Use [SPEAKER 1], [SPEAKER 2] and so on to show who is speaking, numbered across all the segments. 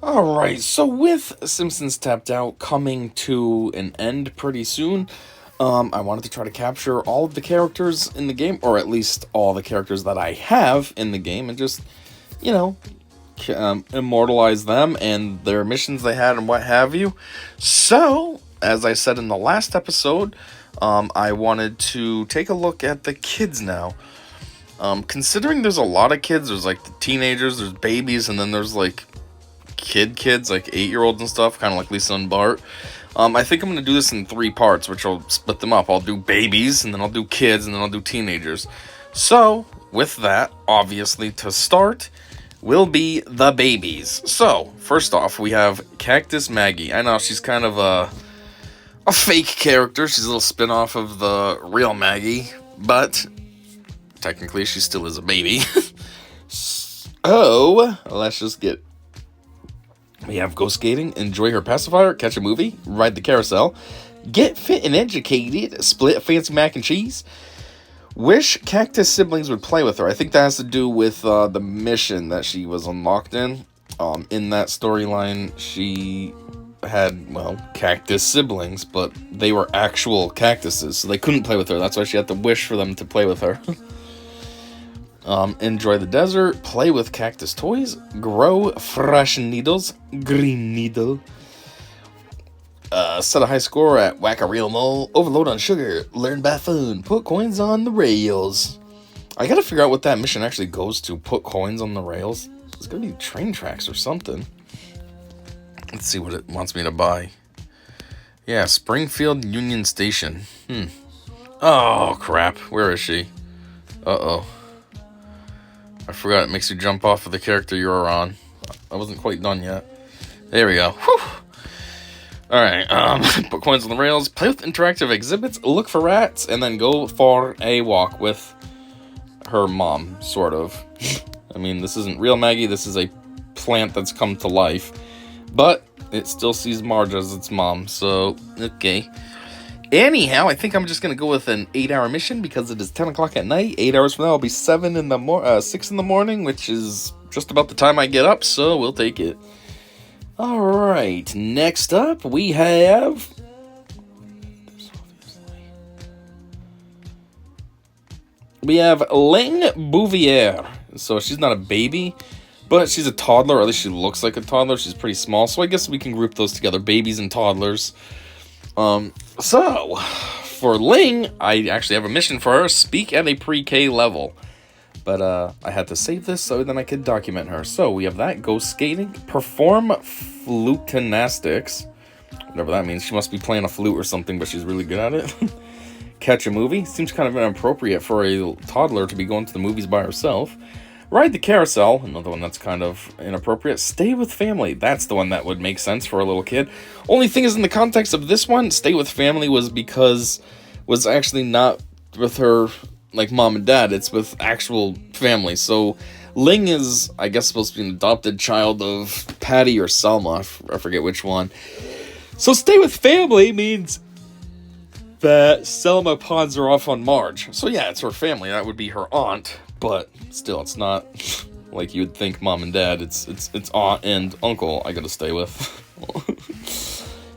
[SPEAKER 1] Alright, so with Simpsons Tapped Out coming to an end pretty soon, I wanted to try to capture all of the characters in the game, or at least all the characters that I have in the game, and just, you know, immortalize them and their missions they had and what have you. So, as I said in the last episode, I wanted to take a look at the kids now. Considering there's a lot of kids, there's like the teenagers, there's babies, and then there's like kids, like 8-year-olds and stuff, kind of like Lisa and Bart. I think I'm going to do this in 3 parts, which I'll split them up. I'll do babies, and then I'll do kids, and then I'll do teenagers. So, with that, obviously, to start, will be the babies. So, first off, we have Cactus Maggie. I know she's kind of a fake character. She's a little spin-off of the real Maggie, but technically she still is a baby. So, let's just get... We have go skating, enjoy her pacifier, catch a movie, ride the carousel, get fit and educated, split a fancy mac and cheese. Wish Cactus siblings would play with her. I think that has to do with the mission that she was unlocked in. In that storyline, she had, well, cactus siblings, but they were actual cactuses, so they couldn't play with her. That's why she had to wish for them to play with her. Enjoy the desert, play with cactus toys, grow fresh needles, green needle. Set a high score at whack a real mole, overload on sugar, learn by fun, put coins on the rails. I gotta figure out what that mission actually goes to, put coins on the rails. It's gonna be train tracks or something. Let's see what it wants me to buy. Yeah, Springfield Union Station. Oh, crap. Where is she? Uh-oh. I forgot it makes you jump off of the character you're on. I wasn't quite done yet. There we go. Whew. Alright, put coins on the rails, play with interactive exhibits, look for rats, and then go for a walk with her mom, sort of. I mean, this isn't real Maggie, this is a plant that's come to life. But it still sees Marge as its mom, so, okay. Anyhow, I think I'm just going to go with an 8-hour mission because it is 10 o'clock at night. 8 hours from now, I'll be 6 in the morning, which is just about the time I get up, so we'll take it. Alright, next up, we have... Ling Bouvier. So she's not a baby, but she's a toddler, or at least she looks like a toddler. She's pretty small, so I guess we can group those together, babies and toddlers. So, for Ling, I actually have a mission for her, speak at a pre-K level. But, I had to save this so then I could document her. So, we have that, go skating, perform flutinastics, whatever that means. She must be playing a flute or something, but she's really good at it. Catch a movie, seems kind of inappropriate for a toddler to be going to the movies by herself. Ride the carousel, another one that's kind of inappropriate. Stay with family, that's the one that would make sense for a little kid. Only thing is, in the context of this one, stay with family was actually not with her, like, mom and dad, it's with actual family. So, Ling is, I guess, supposed to be an adopted child of Patty or Selma, I forget which one. So, stay with family means that Selma pawns her off on Marge. So, yeah, it's her family, that would be her aunt. But still, it's not like you would think mom and dad. It's aunt and uncle I gotta stay with.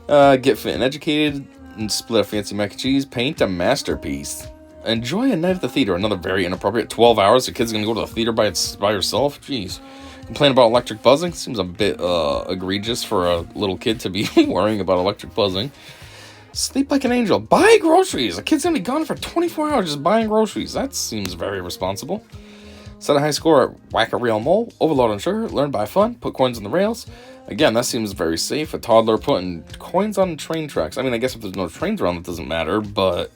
[SPEAKER 1] Get fit and educated, and split a fancy mac and cheese, paint a masterpiece. Enjoy a night at the theater, another very inappropriate 12 hours. The kid's gonna go to the theater by herself? Jeez. Complain about electric buzzing? Seems a bit egregious for a little kid to be worrying about electric buzzing. Sleep like an angel. Buy groceries. A kid's gonna be gone for 24 hours just buying groceries. That seems very responsible. Set a high score at whack a real mole. Overload on sugar. Learn by fun. Put coins on the rails. Again, that seems very safe. A toddler putting coins on train tracks. I mean, I guess if there's no trains around, it doesn't matter, but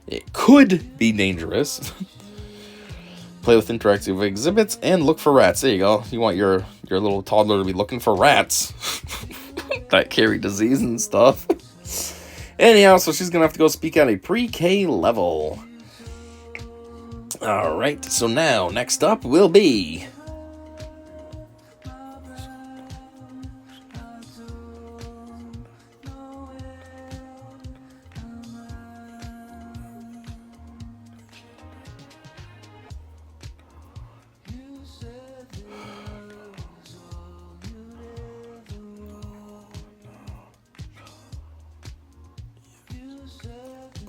[SPEAKER 1] it could be dangerous. Play with interactive exhibits and look for rats. There you go. You want your little toddler to be looking for rats that carry disease and stuff. Anyhow, so she's gonna have to go speak at a pre-K level. Alright, so now, next up will be...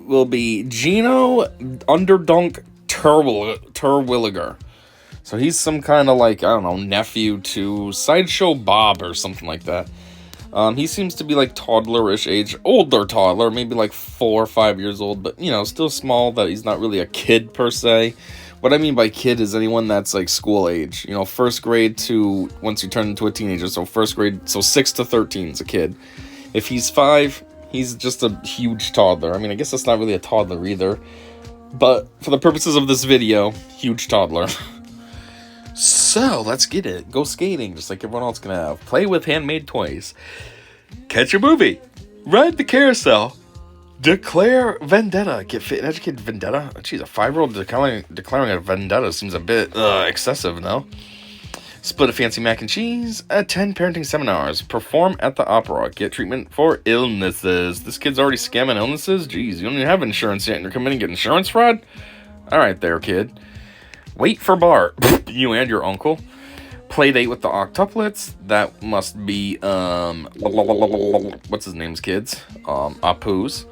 [SPEAKER 1] will be Gino Underdunk Terwilliger. So he's some kind of like, I don't know, nephew to Sideshow Bob or something like that. He seems to be like toddlerish age, older toddler, maybe like 4 or 5 years old, but still small, that he's not really a kid per se. What I mean by kid is anyone that's like school age, first grade to once you turn into a teenager. So first grade, so 6 to 13 is a kid. If he's 5, he's just a huge toddler. I mean, I guess that's not really a toddler either, but for the purposes of this video, huge toddler. So, let's get it. Go skating, just like everyone else can have. Play with handmade toys. Catch a movie. Ride the carousel. Declare vendetta. Get fit and educated vendetta. Jeez, a 5-year-old declaring a vendetta seems a bit excessive, no? Split a fancy mac and cheese. Attend parenting seminars. Perform at the opera. Get treatment for illnesses. This kid's already scamming illnesses? Jeez, you don't even have insurance yet and you're committing insurance fraud? Alright there, kid. Wait for Bart. You and your uncle. Play date with the octuplets. That must be, what's his name's kids? Apu's.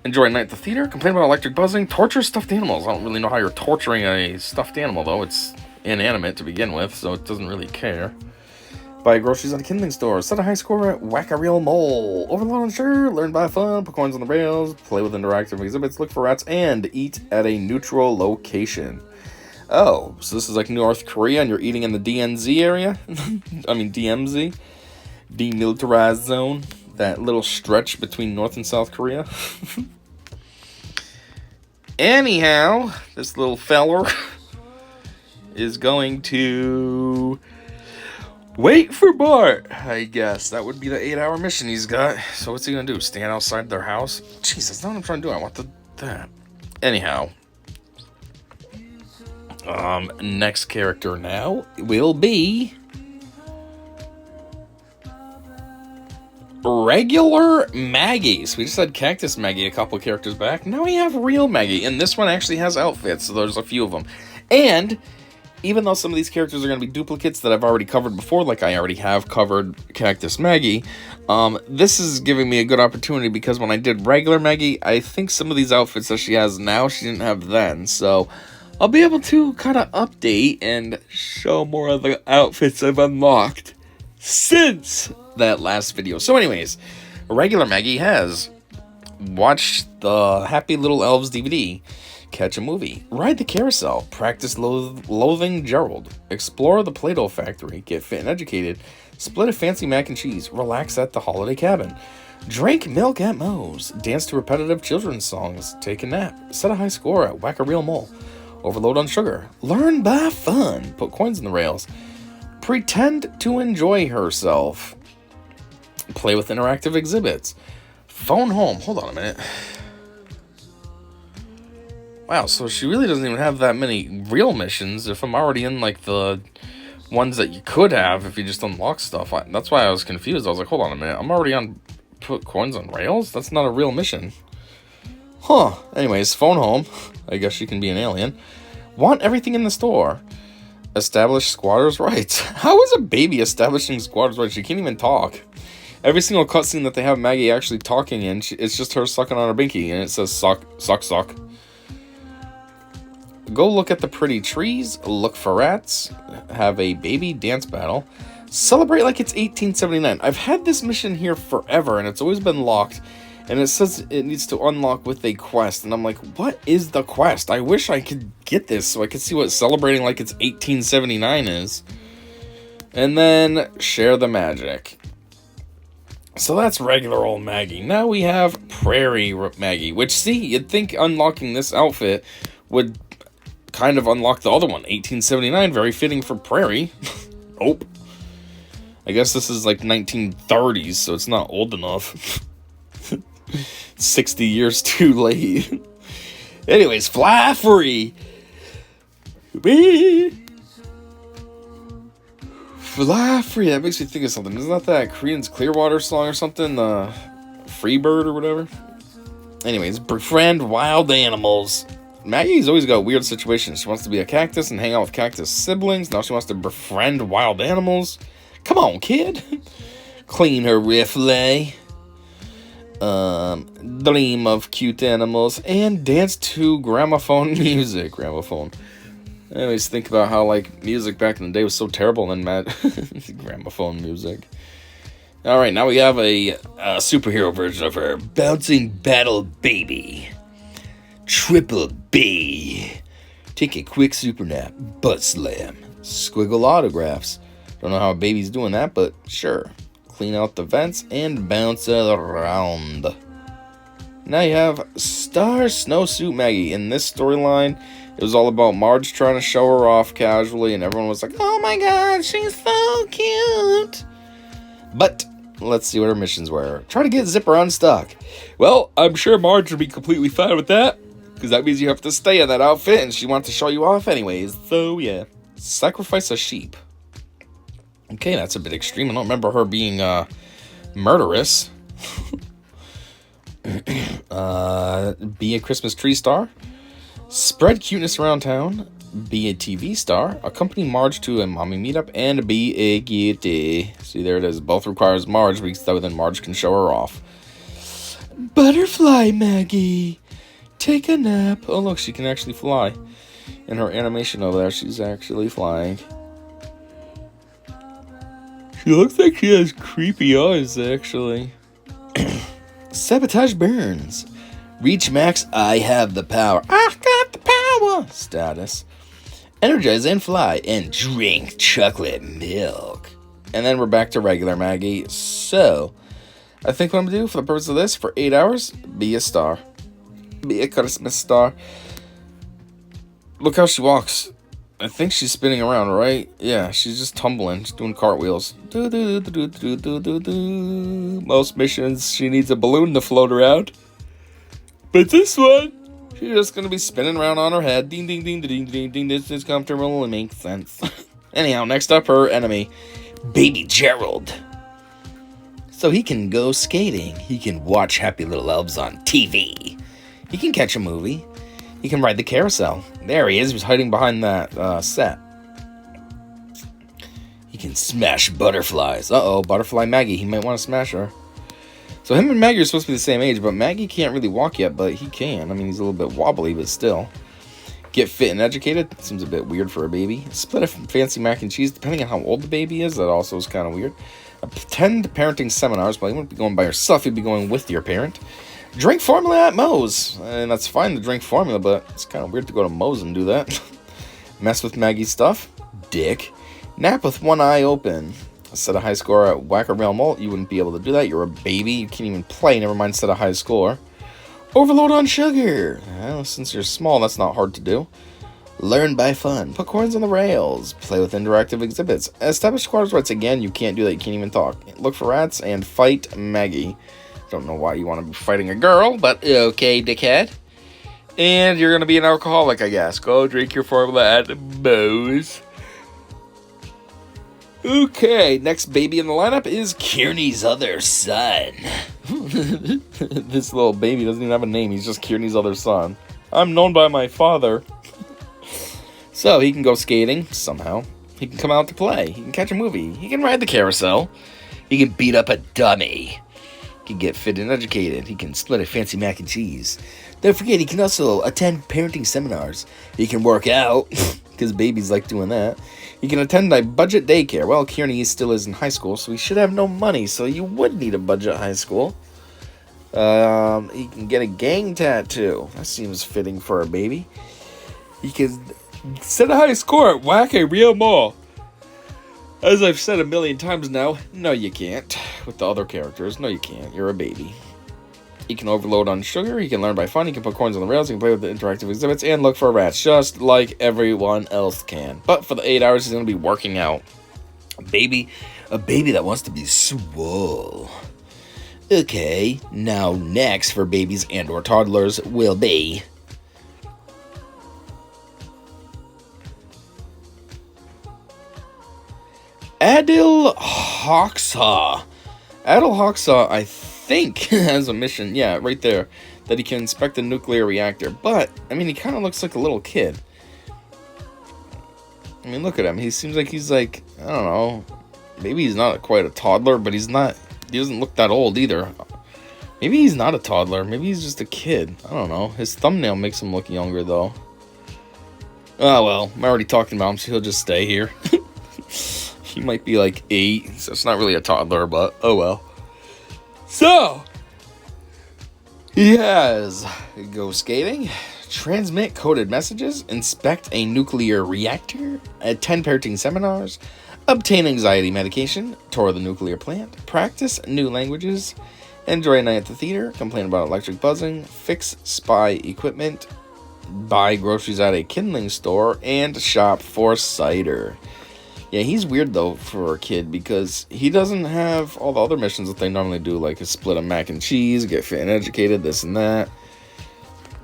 [SPEAKER 1] Enjoy a night at the theater. Complain about electric buzzing. Torture stuffed animals. I don't really know how you're torturing a stuffed animal, though. It's inanimate to begin with, so it doesn't really care. Buy groceries at a kindling store. Set a high score at Whack-A-Reel Mole. Overload on sugar. Learn by fun. Put coins on the rails. Play with interactive exhibits. Look for rats. And eat at a neutral location. Oh, so this is like North Korea and you're eating in the DNZ area? I mean DMZ? Demilitarized zone. That little stretch between North and South Korea. Anyhow, this little feller is going to wait for Bart, I guess. That would be the 8-hour mission he's got. So what's he going to do? Stand outside their house? Jeez, that's not what I'm trying to do. I want that. Anyhow. Next character now will be regular Maggie. So we just had Cactus Maggie a couple characters back. Now we have real Maggie, and this one actually has outfits, so there's a few of them. And even though some of these characters are going to be duplicates that I've already covered before, like I already have covered Cactus Maggie, this is giving me a good opportunity because when I did regular Maggie, I think some of these outfits that she has now, she didn't have then, so I'll be able to kind of update and show more of the outfits I've unlocked since that last video. So anyways, regular Maggie has watched the Happy Little Elves DVD, catch a movie, ride the carousel, practice loathing Gerald, explore the Play-Doh factory, get fit and educated, split a fancy mac and cheese, relax at the holiday cabin, drink milk at Moe's, dance to repetitive children's songs, take a nap, set a high score at Whack-A-Reel Mole, overload on sugar, learn by fun, put coins in the rails, pretend to enjoy herself, play with interactive exhibits, phone home. Hold on a minute. Wow, so she really doesn't even have that many real missions if I'm already in like the ones that you could have if you just unlock stuff. That's why I was confused. I was like, hold on a minute, I'm already on put coins on rails? That's not a real mission. Huh. Anyways, phone home. I guess she can be an alien. Want everything in the store. Establish squatters' rights. How is a baby establishing squatters' rights? She can't even talk. Every single cutscene that they have Maggie actually talking in, it's just her sucking on her binky, and it says suck, suck, suck. Go look at the pretty trees, look for rats, have a baby dance battle, celebrate like it's 1879. I've had this mission here forever, and it's always been locked. And it says it needs to unlock with a quest. And I'm like, what is the quest? I wish I could get this so I could see what celebrating like it's 1879 is. And then share the magic. So that's regular old Maggie. Now we have Prairie Maggie. Which, see, you'd think unlocking this outfit would kind of unlock the other one. 1879, very fitting for Prairie. Nope. I guess this is like 1930s, so it's not old enough. 60 years too late. Anyways, fly free. Fly free. That makes me think of something. Isn't that Korean's Clearwater song or something? Free Bird or whatever? Anyways, befriend wild animals. Maggie's always got weird situations. She wants to be a cactus and hang out with cactus siblings. Now she wants to befriend wild animals. Come on, kid. Clean her riffle. dream of cute animals, and dance to gramophone music. Gramophone. I always think about how, like, music back in the day was so terrible, and then gramophone music. Alright, now we have a superhero version of her. Bouncing Battle Baby. Triple B. Take a quick super nap. Butt slam. Squiggle autographs. Don't know how a baby's doing that, but sure. Clean out the vents and bounce around. Now you have Star Snowsuit Maggie. In this storyline, it was all about Marge trying to show her off casually, and everyone was like, oh my god, she's so cute. But let's see what her missions were. Try to get Zipper unstuck. Well, I'm sure Marge would be completely fine with that, because that means you have to stay in that outfit, and she wants to show you off anyways. So yeah. Sacrifice a sheep. Okay, that's a bit extreme. I don't remember her being murderous. Be a Christmas tree star. Spread cuteness around town. Be a TV star. Accompany Marge to a mommy meetup. And be a kitty. See, there it is. Both requires Marge, because then Marge can show her off. Butterfly Maggie. Take a nap. Oh, look, she can actually fly. In her animation over there, she's actually flying. She looks like she has creepy eyes, actually. Sabotage Burns. Reach max, I have the power. I've got the power. Status. Energize and fly and drink chocolate milk. And then we're back to regular Maggie. So, I think what I'm going to do for the purpose of this, for 8 hours, be a star. Be a Christmas star. Look how she walks. I think she's spinning around, right? Yeah, she's just tumbling. She's doing cartwheels. Most missions, she needs a balloon to float around. But this one, she's just going to be spinning around on her head. Ding, ding, ding, ding, ding, ding. This is comfortable and makes sense. Anyhow, next up, her enemy, Baby Gerald. So he can go skating. He can watch Happy Little Elves on TV. He can catch a movie. He can ride the carousel. There he is. He was hiding behind that set. He can smash butterflies. Uh-oh, Butterfly Maggie. He might want to smash her. So him and Maggie are supposed to be the same age, but Maggie can't really walk yet, but he can. I mean, he's a little bit wobbly, but still. Get fit and educated. Seems a bit weird for a baby. Split a fancy mac and cheese, depending on how old the baby is. That also is kind of weird. Attend parenting seminars, but you wouldn't be going by yourself. You'd be going with your parent. Drink formula at Moe's. And that's fine to drink formula, but it's kind of weird to go to Moe's and do that. Mess with Maggie's stuff. Dick. Nap with one eye open. Set a high score at Whack-A-Rail Malt. You wouldn't be able to do that. You're a baby. You can't even play. Never mind set a high score. Overload on sugar. Well, since you're small, that's not hard to do. Learn by fun. Put coins on the rails. Play with interactive exhibits. Establish squatters' rights. Again, you can't do that. You can't even talk. Look for rats and fight Maggie. Don't know why you want to be fighting a girl, but okay, dickhead. And you're going to be an alcoholic, I guess. Go drink your formula at Moe's. Okay, next baby in the lineup is Kearney's other son. This little baby doesn't even have a name. He's just Kearney's other son. I'm known by my father. So he can go skating, somehow. He can come out to play. He can catch a movie. He can ride the carousel. He can beat up a dummy. He can get fit and educated. He can split a fancy mac and cheese. Don't forget, he can also attend parenting seminars. He can work out, because babies like doing that. He can attend a budget daycare. Well, Kearney still is in high school, so he should have no money, so you would need a budget high school. He can get a gang tattoo. That seems fitting for a baby. He can set a high score at Whack-A-Rail Mall. As I've said a million times now, no you can't. With the other characters, no you can't. You're a baby. He can overload on sugar, he can learn by fun, he can put coins on the rails, he can play with the interactive exhibits, and look for rats, just like everyone else can. But for the 8 hours, he's going to be working out. A baby that wants to be swole. Okay, now next for babies and or toddlers will be... Adil Hoxha. Adil Hoxha, I think, has a mission, yeah, right there, that he can inspect the nuclear reactor. But, I mean, he kind of looks like a little kid. I mean, look at him. He seems like he's like, I don't know, maybe he's not quite a toddler, but he doesn't look that old either. Maybe he's not a toddler. Maybe he's just a kid. I don't know. His thumbnail makes him look younger, though. Oh, well. I'm already talking about him, so he'll just stay here. He might be like 8, so it's not really a toddler, but oh well. So, he has go skating, transmit coded messages, inspect a nuclear reactor, attend parenting seminars, obtain anxiety medication, tour the nuclear plant, practice new languages, enjoy a night at the theater, complain about electric buzzing, fix spy equipment, buy groceries at a kindling store, and shop for cider. Yeah, he's weird, though, for a kid, because he doesn't have all the other missions that they normally do, like a split of mac and cheese, get fit and educated, this and that.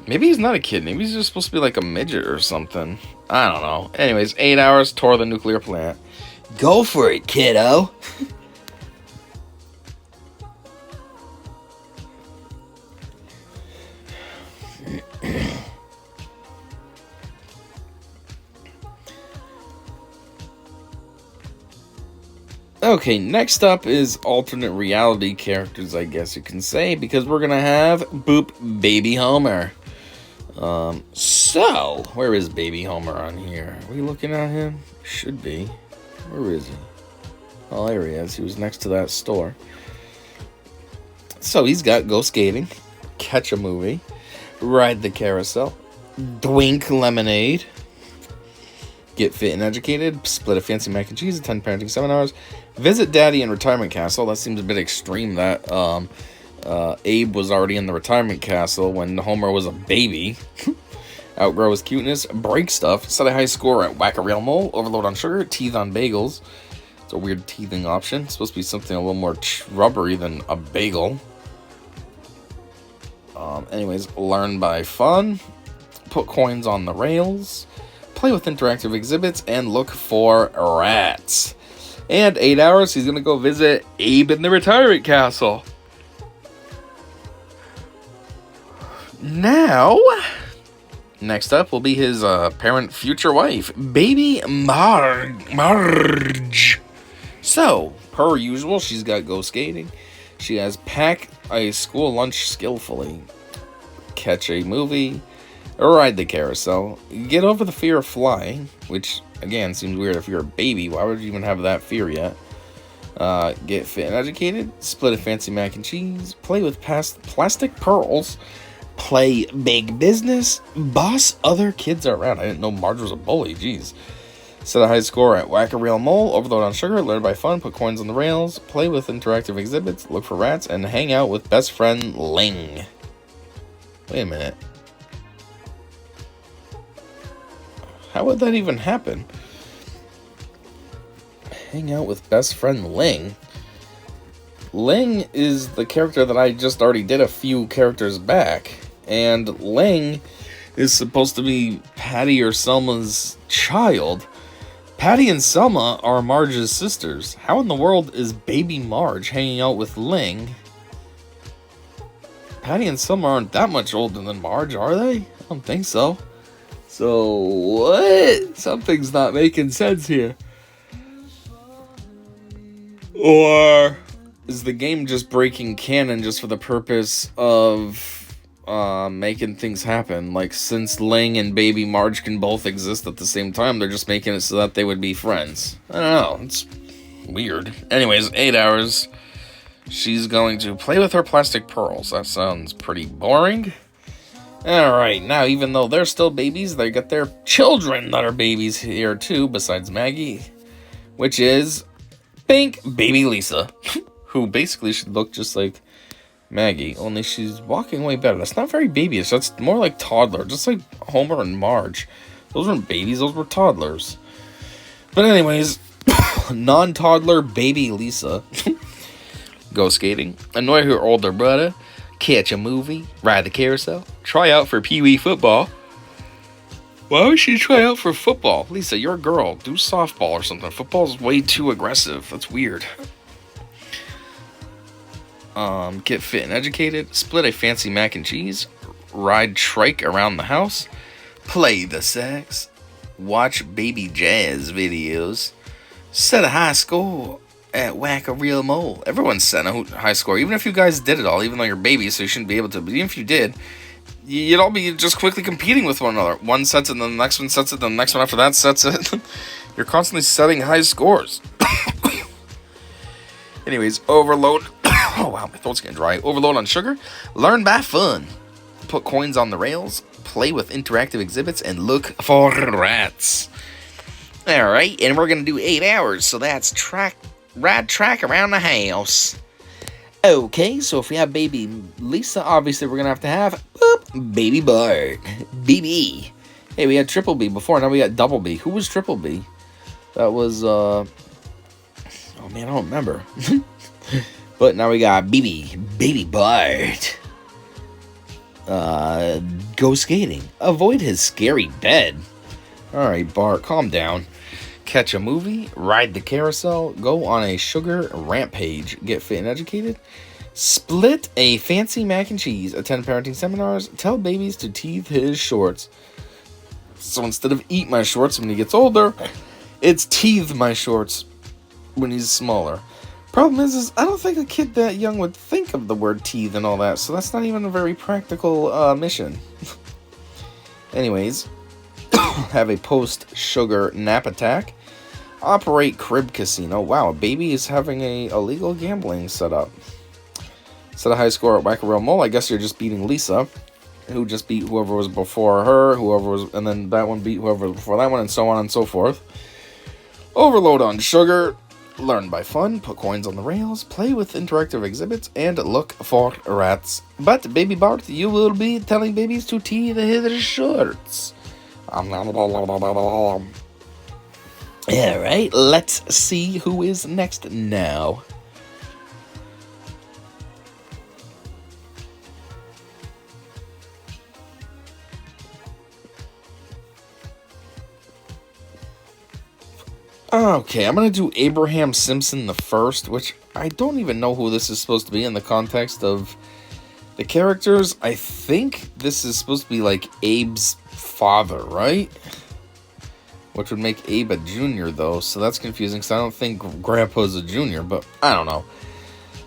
[SPEAKER 1] Maybe he's not a kid. Maybe he's just supposed to be like a midget or something. I don't know. Anyways, 8 hours, tour the nuclear plant. Go for it, kiddo! Okay, next up is alternate reality characters, I guess you can say, because we're gonna have Boop Baby Homer. So, where is Baby Homer on here? Are we looking at him? Should be. Where is he? Oh, there he is. He was next to that store. So, he's got go skating, catch a movie, ride the carousel, drink lemonade, get fit and educated, split a fancy mac and cheese, attend parenting seminars, visit daddy in retirement castle. That seems a bit extreme that Abe was already in the retirement castle when Homer was a baby. Outgrow his cuteness, break stuff, set a high score at Whack-A-Real Mole, overload on sugar, teeth on bagels. It's a weird teething option. It's supposed to be something a little more rubbery than a bagel. Anyways, learn by fun, put coins on the rails, play with interactive exhibits, and look for rats. And 8 hours, he's going to go visit Abe in the retirement castle. Now, next up will be his parent future wife, Baby Marge. So, per usual, she's got go skating. She has pack a school lunch skillfully, catch a movie, ride the carousel, get over the fear of flying, which, again, seems weird if you're a baby. Why would you even have that fear yet? Get fit and educated, split a fancy mac and cheese, play with plastic pearls, play big business, boss other kids around. I didn't know Marge was a bully, jeez. Set a high score at Whack-A-Real Mole, overload on sugar, learn by fun, put coins on the rails, play with interactive exhibits, look for rats, and hang out with best friend Ling. Wait a minute. How would that even happen? Hang out with best friend Ling. Ling is the character that I just already did a few characters back. And Ling is supposed to be Patty or Selma's child. Patty and Selma are Marge's sisters. How in the world is baby Marge hanging out with Ling? Patty and Selma aren't that much older than Marge, are they? I don't think so. So, what? Something's not making sense here. Or is the game just breaking canon just for the purpose of making things happen? Like, since Ling and baby Marge can both exist at the same time, they're just making it so that they would be friends. I don't know. It's weird. Anyways, 8 hours. She's going to play with her plastic pearls. That sounds pretty boring. Alright, now even though they're still babies, they got their children that are babies here too, besides Maggie. Which is Pink Baby Lisa, who basically should look just like Maggie, only she's walking way better. That's not very babyish, that's more like toddler, just like Homer and Marge. Those weren't babies, those were toddlers. But anyways, non-toddler baby Lisa. Go skating, annoy her older brother, catch a movie, ride the carousel, try out for Pee Wee football. Why would she try out for football? Lisa, you're a girl. Do softball or something. Football's way too aggressive. That's weird. Get fit and educated, split a fancy mac and cheese, ride trike around the house, play the sex, watch baby jazz videos, set a high score, at Whack a Real Mole. Everyone's setting a high score, even if you guys did it all, even though you're babies, so you shouldn't be able to. But even if you did, you'd all be just quickly competing with one another. One sets it, then the next one sets it, then the next one after that sets it. You're constantly setting high scores. Anyways, overload. Oh wow, my throat's getting dry. Overload on sugar. Learn by fun. Put coins on the rails. Play with interactive exhibits and look for rats. Alright, and we're going to do 8 hours, so that's ride track around the house. Okay, so if we have baby Lisa, obviously we're going to have baby Bart. BB. Hey, we had triple B before, now we got double B. Who was triple B? That was, oh man, I don't remember. But now we got BB, baby Bart. Go skating. Avoid his scary bed. Alright, Bart, calm down. Catch a movie, ride the carousel, go on a sugar rampage, get fit and educated, split a fancy mac and cheese, attend parenting seminars, tell babies to teeth his shorts. So instead of eat my shorts when he gets older, it's teeth my shorts when he's smaller. Problem is I don't think a kid that young would think of the word teeth and all that, so that's not even a very practical mission. Anyways, have a post-sugar nap attack. Operate crib casino. Wow, a baby is having a illegal gambling setup. Set a high score at Whack-A-Real Mole. I guess you're just beating Lisa, who just beat whoever was before her, and then that one beat whoever was before that one, and so on and so forth. Overload on sugar. Learn by fun. Put coins on the rails. Play with interactive exhibits, and look for rats. But, Baby Bart, you will be telling babies to teeth his shorts. Alright, let's see who is next now. Okay, I'm going to do Abraham Simpson the First, which I don't even know who this is supposed to be in the context of the characters. I think this is supposed to be like Abe's father, right? Which would make Abe a junior, though, so that's confusing, because I don't think Grandpa's a junior, but I don't know.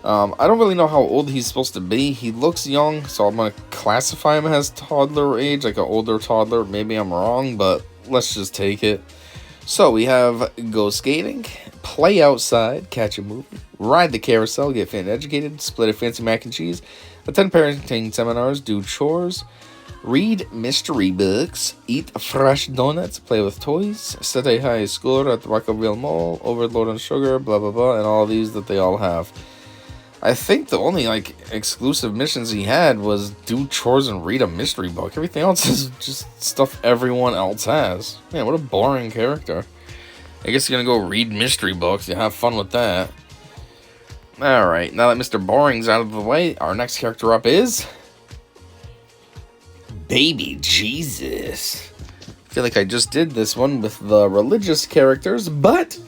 [SPEAKER 1] I don't really know how old he's supposed to be. He looks young, so I'm going to classify him as toddler age, like an older toddler. Maybe I'm wrong, but let's just take it. So we have go skating, play outside, catch a movie, ride the carousel, get fit and educated, split a fancy mac and cheese, attend parenting seminars, do chores, read mystery books, eat fresh donuts, play with toys, set a high score at the Whack-A-Real Mole, overload on sugar, blah blah blah, and all these that they all have. I think the only, exclusive missions he had was do chores and read a mystery book. Everything else is just stuff everyone else has. Man, what a boring character. I guess you're gonna go read mystery books. You have fun with that. Alright, now that Mr. Boring's out of the way, our next character up is Baby Jesus. I feel like I just did this one with the religious characters, but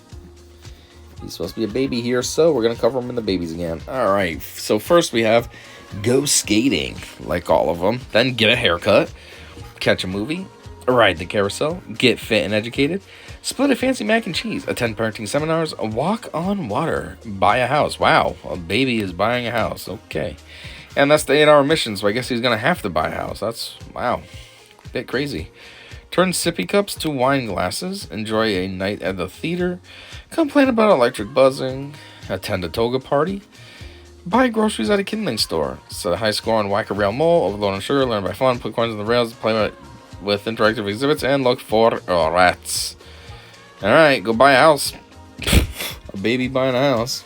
[SPEAKER 1] he's supposed to be a baby here, so we're going to cover him in the babies again. Alright, so first we have go skating, like all of them. Then get a haircut, catch a movie, ride the carousel, get fit and educated, split a fancy mac and cheese, attend parenting seminars, walk on water, buy a house. Wow, a baby is buying a house. Okay. And that's the 8-hour mission, so I guess he's going to have to buy a house. That's, wow, a bit crazy. Turn sippy cups to wine glasses, enjoy a night at the theater, complain about electric buzzing, attend a toga party, buy groceries at a kindling store, set a high score on Whack-A-Real Mole, overload on sugar, learn by fun, put coins on the rails, play with interactive exhibits, and look for rats. Alright, go buy a house. A baby buying a house.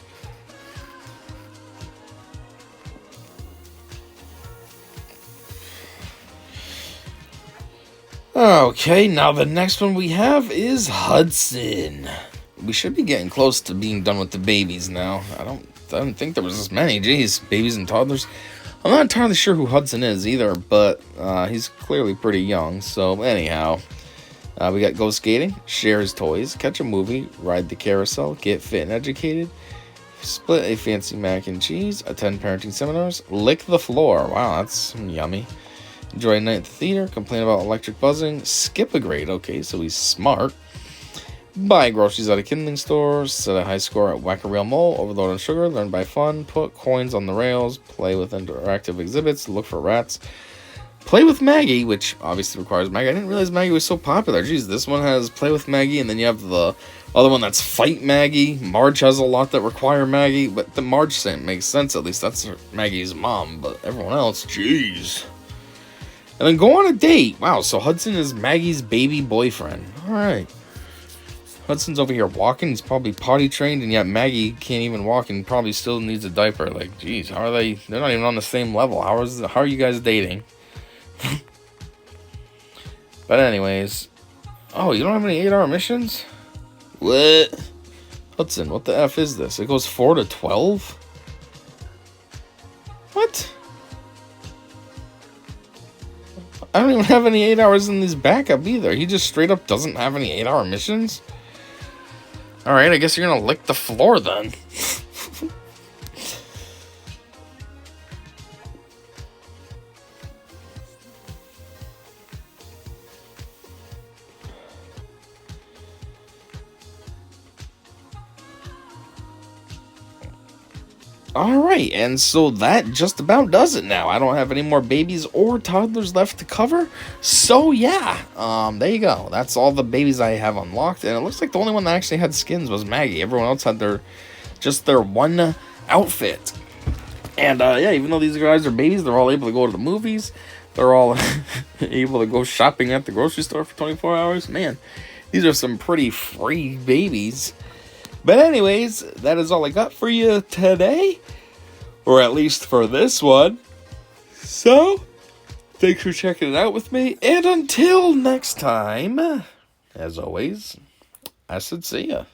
[SPEAKER 1] Okay, now the next one we have is Hudson. We should be getting close to being done with the babies now. I don't think there was this many. Jeez, babies and toddlers. I'm not entirely sure who Hudson is either, but he's clearly pretty young. So anyhow, we got go skating, share his toys, catch a movie, ride the carousel, get fit and educated, split a fancy mac and cheese, attend parenting seminars, lick the floor. Wow, that's yummy. Enjoy a night at the theater, complain about electric buzzing, skip a grade. Okay, so he's smart. Buy groceries at a kindling store, set a high score at Whack-A-Reel-Mole, overload on sugar, learn by fun, put coins on the rails, play with interactive exhibits, look for rats, play with Maggie, which obviously requires Maggie. I didn't realize Maggie was so popular. Jeez, this one has play with Maggie, and then you have the other one that's fight Maggie. Marge has a lot that require Maggie, but the Marge thing makes sense, at least that's Maggie's mom, but everyone else, jeez. And then go on a date. Wow, so Hudson is Maggie's baby boyfriend. Alright. Hudson's over here walking. He's probably potty trained, and yet Maggie can't even walk and probably still needs a diaper. Like, geez, how are they? They're not even on the same level. How are you guys dating? But anyways. Oh, you don't have any 8-hour missions? What? Hudson, what the F is this? It goes 4 to 12? What? I don't even have any 8 hours in this backup either. He just straight up doesn't have any 8-hour missions? Alright, I guess you're gonna lick the floor then. Alright, and so that just about does it now. I don't have any more babies or toddlers left to cover. So yeah, there you go. That's all the babies I have unlocked. And it looks like the only one that actually had skins was Maggie. Everyone else had their one outfit. And yeah, even though these guys are babies, they're all able to go to the movies. They're all able to go shopping at the grocery store for 24 hours. Man, these are some pretty free babies. But anyways, that is all I got for you today. Or at least for this one. So, thanks for checking it out with me. And until next time, as always, I said see ya.